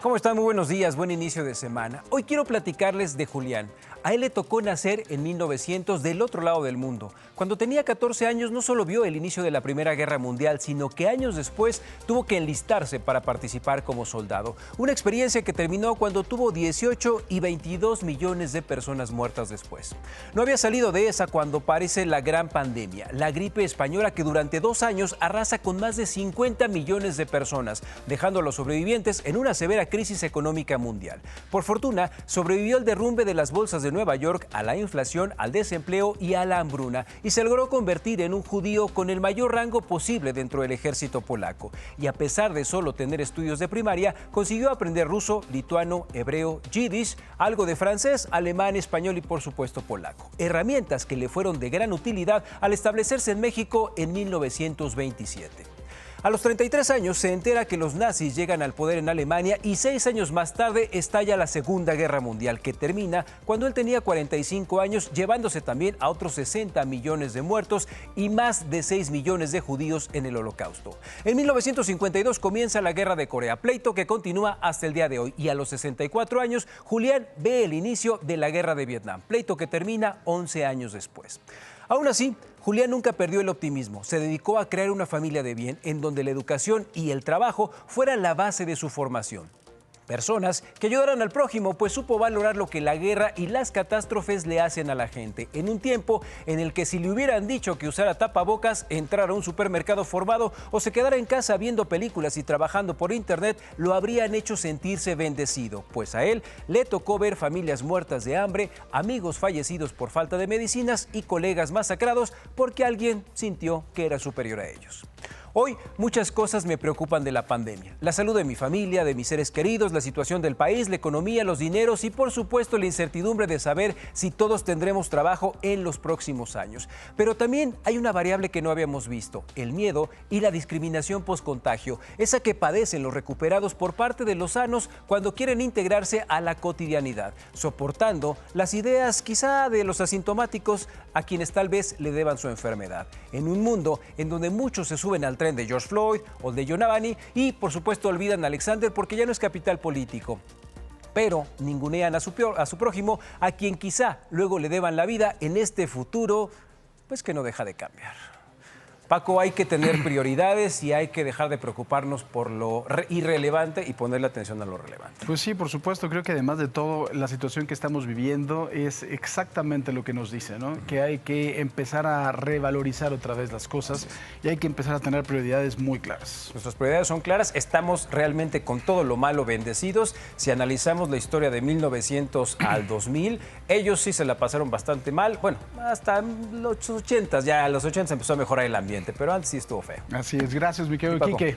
¿Cómo están? Muy buenos días, buen inicio de semana. Hoy quiero platicarles de Julián. A él le tocó nacer en 1900 del otro lado del mundo. Cuando tenía 14 años no solo vio el inicio de la Primera Guerra Mundial, sino que años después tuvo que enlistarse para participar como soldado. Una experiencia que terminó cuando tuvo 18 y 22 millones de personas muertas después. No había salido de esa cuando aparece la gran pandemia, la gripe española, que durante 2 años arrasa con más de 50 millones de personas, dejando a los sobrevivientes en una severa crisis económica mundial. Por fortuna, sobrevivió el derrumbe de las bolsas de Nueva York, a la inflación, al desempleo y a la hambruna, y se logró convertir en un judío con el mayor rango posible dentro del ejército polaco. Y a pesar de solo tener estudios de primaria, consiguió aprender ruso, lituano, hebreo, yiddish, algo de francés, alemán, español y por supuesto polaco. Herramientas que le fueron de gran utilidad al establecerse en México en 1927. A los 33 años se entera que los nazis llegan al poder en Alemania y 6 años más tarde estalla la Segunda Guerra Mundial, que termina cuando él tenía 45 años, llevándose también a otros 60 millones de muertos y más de 6 millones de judíos en el Holocausto. En 1952 comienza la Guerra de Corea, pleito que continúa hasta el día de hoy, y a los 64 años Julián ve el inicio de la Guerra de Vietnam, pleito que termina 11 años después. Aún así, Julián nunca perdió el optimismo. Se dedicó a crear una familia de bien en donde la educación y el trabajo fueran la base de su formación. Personas que ayudaran al prójimo, pues supo valorar lo que la guerra y las catástrofes le hacen a la gente, en un tiempo en el que si le hubieran dicho que usara tapabocas, entrara a un supermercado formado o se quedara en casa viendo películas y trabajando por internet, lo habrían hecho sentirse bendecido, pues a él le tocó ver familias muertas de hambre, amigos fallecidos por falta de medicinas y colegas masacrados porque alguien sintió que era superior a ellos. Hoy muchas cosas me preocupan de la pandemia. La salud de mi familia, de mis seres queridos, la situación del país, la economía, los dineros y por supuesto la incertidumbre de saber si todos tendremos trabajo en los próximos años. Pero también hay una variable que no habíamos visto: el miedo y la discriminación post-contagio, esa que padecen los recuperados por parte de los sanos cuando quieren integrarse a la cotidianidad, soportando las ideas quizá de los asintomáticos a quienes tal vez le deban su enfermedad. En un mundo en donde muchos se suben al tren de George Floyd o de John Avani y por supuesto olvidan a Alexander porque ya no es capital político, pero ningunean a su prójimo, a quien quizá luego le deban la vida en este futuro, pues que no deja de cambiar. Paco, hay que tener prioridades y hay que dejar de preocuparnos por lo irrelevante y ponerle atención a lo relevante. Pues sí, por supuesto. Creo que además de todo, la situación que estamos viviendo es exactamente lo que nos dice, ¿no? Que hay que empezar a revalorizar otra vez las cosas y hay que empezar a tener prioridades muy claras. Nuestras prioridades son claras. Estamos realmente con todo lo malo bendecidos. Si analizamos la historia de 1900 al 2000, ellos sí se la pasaron bastante mal. Bueno, hasta los 80, ya a los 80 empezó a mejorar el ambiente, pero antes sí estuvo feo. Así es, gracias, mi querido Quique.